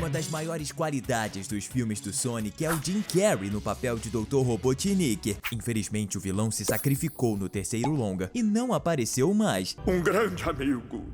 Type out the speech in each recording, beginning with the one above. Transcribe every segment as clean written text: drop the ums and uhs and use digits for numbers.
Uma das maiores qualidades dos filmes do Sonic é o Jim Carrey no papel de Dr. Robotnik. Infelizmente, o vilão se sacrificou no terceiro longa e não apareceu mais. Um grande amigo.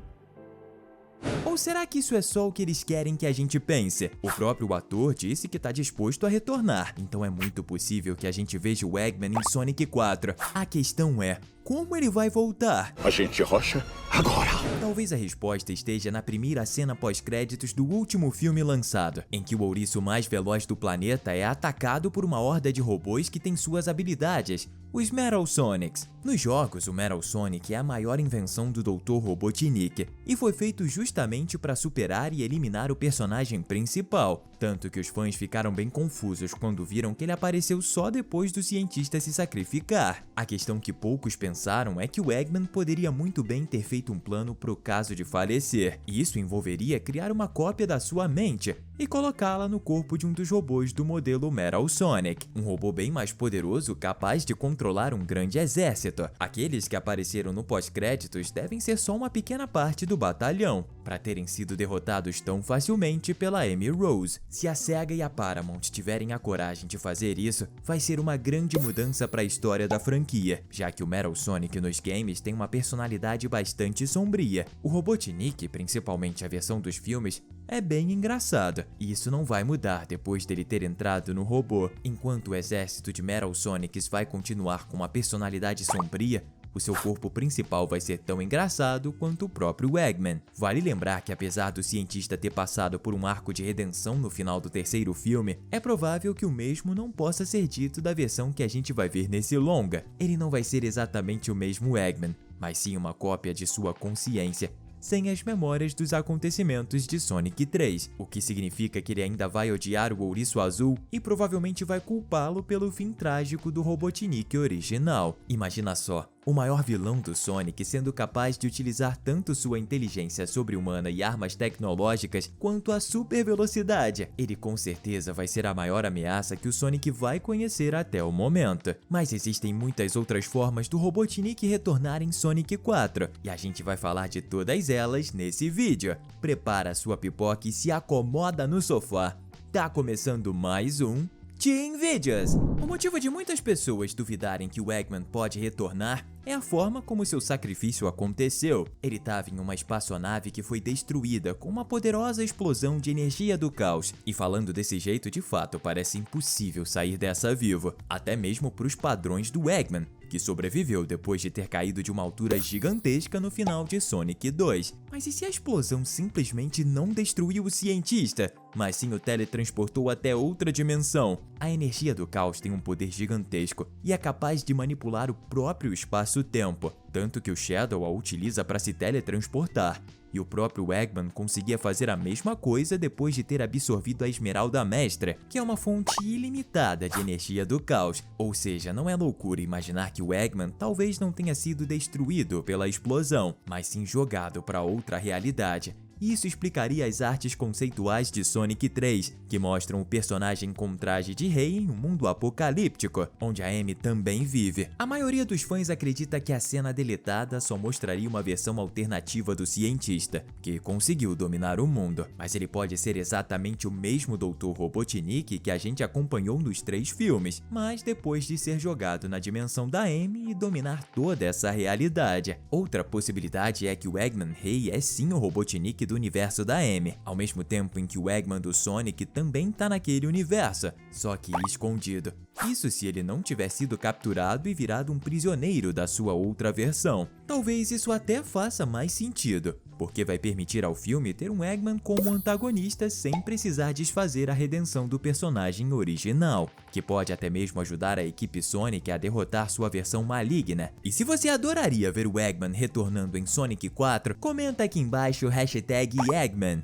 Ou será que isso é só o que eles querem que a gente pense? O próprio ator disse que tá disposto a retornar, então é muito possível que a gente veja o Eggman em Sonic 4. A questão é, como ele vai voltar? Agente Rocha, agora! Talvez a resposta esteja na primeira cena pós-créditos do último filme lançado, em que o ouriço mais veloz do planeta é atacado por uma horda de robôs que tem suas habilidades, os Metal Sonics. Nos jogos, o Metal Sonic é a maior invenção do Dr. Robotnik e foi feito justamente para superar e eliminar o personagem principal, tanto que os fãs ficaram bem confusos quando viram que ele apareceu só depois do cientista se sacrificar. A questão que poucos pensaram é que o Eggman poderia muito bem ter feito um plano pro caso de falecer, e isso envolveria criar uma cópia da sua mente e colocá-la no corpo de um dos robôs do modelo Metal Sonic, um robô bem mais poderoso capaz de controlar um grande exército. Aqueles que apareceram no pós-créditos devem ser só uma pequena parte do batalhão, para terem sido derrotados tão facilmente pela Amy Rose. Se a SEGA e a Paramount tiverem a coragem de fazer isso, vai ser uma grande mudança para a história da franquia, já que o Metal Sonic nos games tem uma personalidade bastante sombria. O Robotnik, principalmente a versão dos filmes, é bem engraçado, e isso não vai mudar depois dele ter entrado no robô. Enquanto o exército de Metal Sonics vai continuar com uma personalidade sombria, o seu corpo principal vai ser tão engraçado quanto o próprio Eggman. Vale lembrar que apesar do cientista ter passado por um arco de redenção no final do terceiro filme, é provável que o mesmo não possa ser dito da versão que a gente vai ver nesse longa. Ele não vai ser exatamente o mesmo Eggman, mas sim uma cópia de sua consciência, sem as memórias dos acontecimentos de Sonic 3, o que significa que ele ainda vai odiar o Ouriço Azul e provavelmente vai culpá-lo pelo fim trágico do Robotnik original. Imagina só, o maior vilão do Sonic sendo capaz de utilizar tanto sua inteligência sobre-humana e armas tecnológicas quanto a super velocidade. Ele com certeza vai ser a maior ameaça que o Sonic vai conhecer até o momento. Mas existem muitas outras formas do Robotnik retornar em Sonic 4, e a gente vai falar de todas elas nesse vídeo. Prepara sua pipoca e se acomoda no sofá. Tá começando mais um Team Videos! O motivo de muitas pessoas duvidarem que o Eggman pode retornar é a forma como seu sacrifício aconteceu. Ele estava em uma espaçonave que foi destruída com uma poderosa explosão de energia do caos. E falando desse jeito, de fato, parece impossível sair dessa vivo, até mesmo para os padrões do Eggman, que sobreviveu depois de ter caído de uma altura gigantesca no final de Sonic 2. Mas e se a explosão simplesmente não destruiu o cientista, mas sim o teletransportou até outra dimensão? A energia do caos tem um poder gigantesco e é capaz de manipular o próprio espaço-tempo, tanto que o Shadow a utiliza para se teletransportar. E o próprio Eggman conseguia fazer a mesma coisa depois de ter absorvido a Esmeralda Mestra, que é uma fonte ilimitada de energia do caos. Ou seja, não é loucura imaginar que o Eggman talvez não tenha sido destruído pela explosão, mas sim jogado para outra realidade. Isso explicaria as artes conceituais de Sonic 3, que mostram o personagem com traje de rei em um mundo apocalíptico, onde a Amy também vive. A maioria dos fãs acredita que a cena deletada só mostraria uma versão alternativa do cientista, que conseguiu dominar o mundo, mas ele pode ser exatamente o mesmo Dr. Robotnik que a gente acompanhou nos 3 filmes, mas depois de ser jogado na dimensão da Amy e dominar toda essa realidade. Outra possibilidade é que o Eggman Rei é sim o Robotnik do universo da Amy, ao mesmo tempo em que o Eggman do Sonic também tá naquele universo, só que escondido. Isso se ele não tiver sido capturado e virado um prisioneiro da sua outra versão. Talvez isso até faça mais sentido, porque vai permitir ao filme ter um Eggman como antagonista sem precisar desfazer a redenção do personagem original, que pode até mesmo ajudar a equipe Sonic a derrotar sua versão maligna. E se você adoraria ver o Eggman retornando em Sonic 4, comenta aqui embaixo o hashtag Eggman.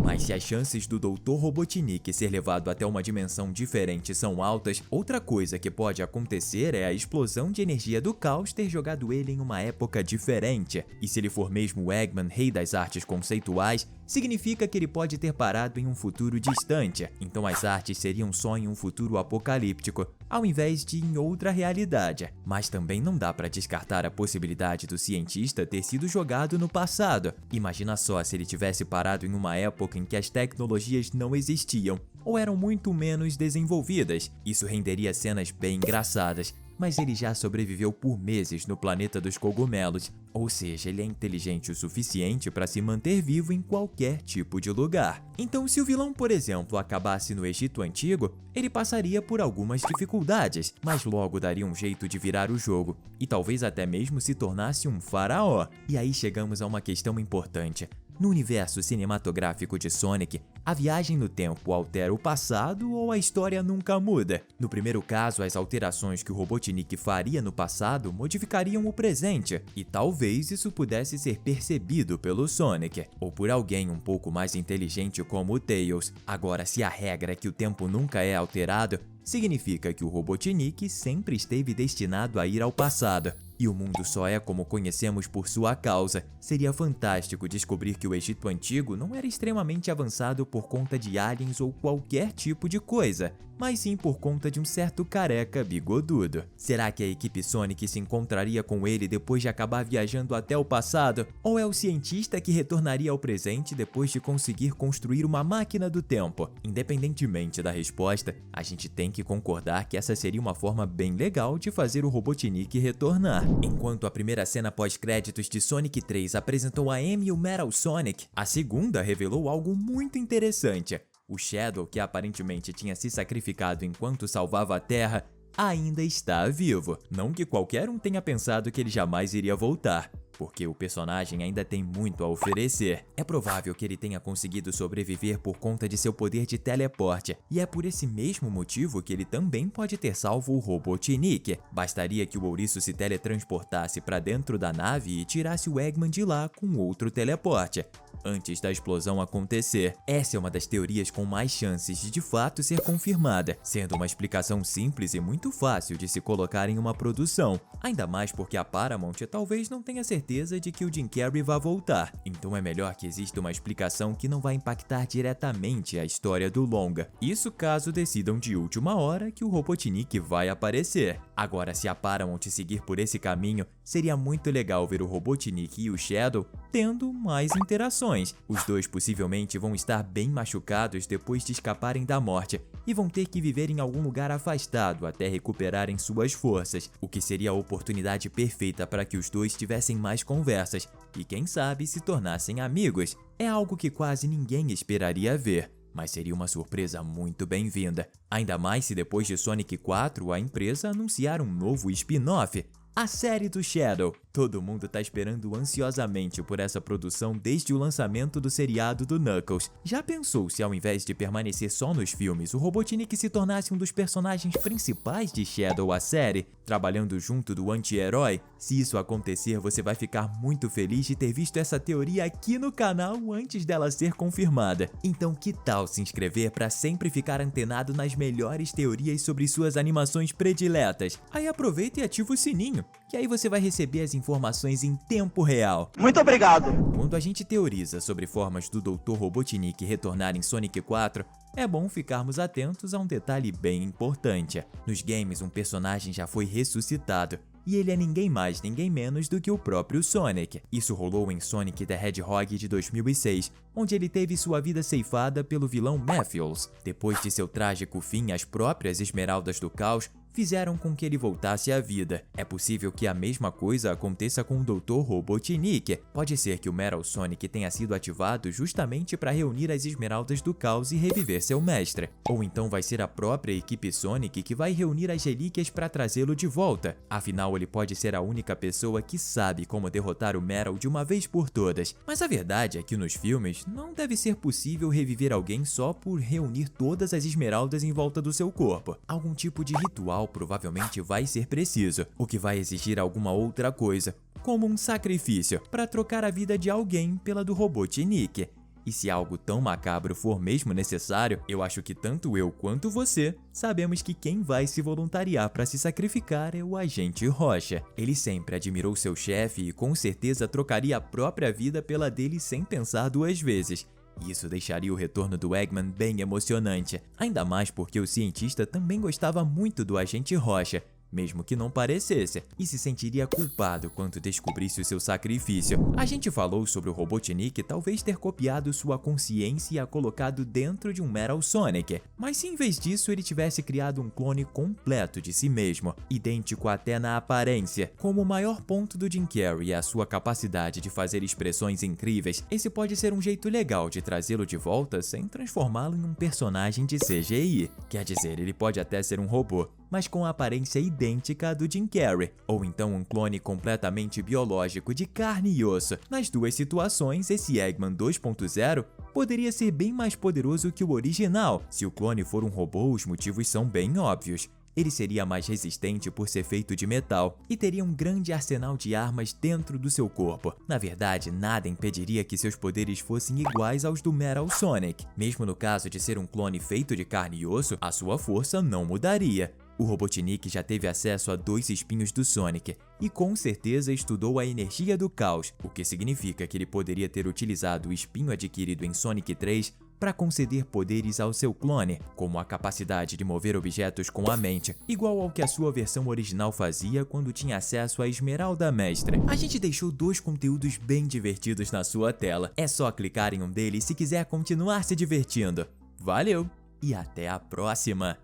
Mas se as chances do Dr. Robotnik ser levado até uma dimensão diferente são altas, outra coisa que pode acontecer é a explosão de energia do caos ter jogado ele em uma época diferente. E se ele for mesmo o Eggman, rei das artes conceituais, significa que ele pode ter parado em um futuro distante, então as artes seriam só em um futuro apocalíptico, ao invés de em outra realidade. Mas também não dá para descartar a possibilidade do cientista ter sido jogado no passado. Imagina só se ele tivesse parado em uma época em que as tecnologias não existiam, ou eram muito menos desenvolvidas. Isso renderia cenas bem engraçadas. Mas ele já sobreviveu por meses no planeta dos cogumelos, ou seja, ele é inteligente o suficiente para se manter vivo em qualquer tipo de lugar. Então, se o vilão, por exemplo, acabasse no Egito Antigo, ele passaria por algumas dificuldades, mas logo daria um jeito de virar o jogo, e talvez até mesmo se tornasse um faraó. E aí chegamos a uma questão importante. No universo cinematográfico de Sonic, a viagem no tempo altera o passado ou a história nunca muda? No primeiro caso, as alterações que o Robotnik faria no passado modificariam o presente, e talvez isso pudesse ser percebido pelo Sonic, ou por alguém um pouco mais inteligente como o Tails. Agora, se a regra é que o tempo nunca é alterado, significa que o Robotnik sempre esteve destinado a ir ao passado. E o mundo só é como conhecemos por sua causa. Seria fantástico descobrir que o Egito Antigo não era extremamente avançado por conta de aliens ou qualquer tipo de coisa, mas sim por conta de um certo careca bigodudo. Será que a equipe Sonic se encontraria com ele depois de acabar viajando até o passado? Ou é o cientista que retornaria ao presente depois de conseguir construir uma máquina do tempo? Independentemente da resposta, a gente tem que concordar que essa seria uma forma bem legal de fazer o Robotnik retornar. Enquanto a primeira cena pós-créditos de Sonic 3 apresentou a Amy e o Metal Sonic, a segunda revelou algo muito interessante. O Shadow, que aparentemente tinha se sacrificado enquanto salvava a Terra, ainda está vivo. Não que qualquer um tenha pensado que ele jamais iria voltar, porque o personagem ainda tem muito a oferecer. É provável que ele tenha conseguido sobreviver por conta de seu poder de teleporte, e é por esse mesmo motivo que ele também pode ter salvo o Robotnik. Bastaria que o ouriço se teletransportasse para dentro da nave e tirasse o Eggman de lá com outro teleporte, antes da explosão acontecer. Essa é uma das teorias com mais chances de fato ser confirmada, sendo uma explicação simples e muito fácil de se colocar em uma produção, ainda mais porque a Paramount talvez não tenha certeza de que o Jim Carrey vai voltar, então é melhor que exista uma explicação que não vai impactar diretamente a história do longa. Isso caso decidam de última hora que o Robotnik vai aparecer. Agora, se a Paramount seguir por esse caminho, seria muito legal ver o Robotnik e o Shadow tendo mais interações. Os dois possivelmente vão estar bem machucados depois de escaparem da morte e vão ter que viver em algum lugar afastado até recuperarem suas forças, o que seria a oportunidade perfeita para que os dois tivessem mais conversas e, quem sabe, se tornassem amigos. É algo que quase ninguém esperaria ver, mas seria uma surpresa muito bem-vinda. Ainda mais se depois de Sonic 4 a empresa anunciar um novo spin-off, a série do Shadow. Todo mundo tá esperando ansiosamente por essa produção desde o lançamento do seriado do Knuckles. Já pensou se ao invés de permanecer só nos filmes, o Robotnik se tornasse um dos personagens principais de Shadow, a série, trabalhando junto do anti-herói? Se isso acontecer, você vai ficar muito feliz de ter visto essa teoria aqui no canal antes dela ser confirmada. Então que tal se inscrever para sempre ficar antenado nas melhores teorias sobre suas animações prediletas? Aí aproveita e ativa o sininho, que aí você vai receber as informações em tempo real. Muito obrigado! Quando a gente teoriza sobre formas do Dr. Robotnik retornar em Sonic 4, é bom ficarmos atentos a um detalhe bem importante. Nos games, um personagem já foi ressuscitado, e ele é ninguém mais, ninguém menos do que o próprio Sonic. Isso rolou em Sonic the Hedgehog de 2006, onde ele teve sua vida ceifada pelo vilão Matthews. Depois de seu trágico fim, as próprias Esmeraldas do Caos fizeram com que ele voltasse à vida. É possível que a mesma coisa aconteça com o Dr. Robotnik. Pode ser que o Metal Sonic tenha sido ativado justamente para reunir as Esmeraldas do Caos e reviver seu mestre. Ou então vai ser a própria equipe Sonic que vai reunir as relíquias para trazê-lo de volta. Afinal, ele pode ser a única pessoa que sabe como derrotar o Metal de uma vez por todas. Mas a verdade é que nos filmes não deve ser possível reviver alguém só por reunir todas as esmeraldas em volta do seu corpo. Algum tipo de ritual provavelmente vai ser preciso, o que vai exigir alguma outra coisa, como um sacrifício, para trocar a vida de alguém pela do Robotnik. E se algo tão macabro for mesmo necessário, eu acho que tanto eu quanto você sabemos que quem vai se voluntariar para se sacrificar é o Agente Rocha. Ele sempre admirou seu chefe e com certeza trocaria a própria vida pela dele sem pensar duas vezes. Isso deixaria o retorno do Eggman bem emocionante, ainda mais porque o cientista também gostava muito do Agente Rocha, mesmo que não parecesse, e se sentiria culpado quando descobrisse o seu sacrifício. A gente falou sobre o Robotnik talvez ter copiado sua consciência e a colocado dentro de um Metal Sonic, mas se em vez disso ele tivesse criado um clone completo de si mesmo, idêntico até na aparência. Como o maior ponto do Jim Carrey é a sua capacidade de fazer expressões incríveis, esse pode ser um jeito legal de trazê-lo de volta sem transformá-lo em um personagem de CGI. Quer dizer, ele pode até ser um robô, mas com a aparência idêntica à do Jim Carrey, ou então um clone completamente biológico de carne e osso. Nas duas situações, esse Eggman 2.0 poderia ser bem mais poderoso que o original. Se o clone for um robô, os motivos são bem óbvios. Ele seria mais resistente por ser feito de metal e teria um grande arsenal de armas dentro do seu corpo. Na verdade, nada impediria que seus poderes fossem iguais aos do Metal Sonic. Mesmo no caso de ser um clone feito de carne e osso, a sua força não mudaria. O Robotnik já teve acesso a 2 espinhos do Sonic e com certeza estudou a energia do caos, o que significa que ele poderia ter utilizado o espinho adquirido em Sonic 3 para conceder poderes ao seu clone, como a capacidade de mover objetos com a mente, igual ao que a sua versão original fazia quando tinha acesso à Esmeralda Mestra. A gente deixou 2 conteúdos bem divertidos na sua tela, é só clicar em um deles se quiser continuar se divertindo. Valeu e até a próxima!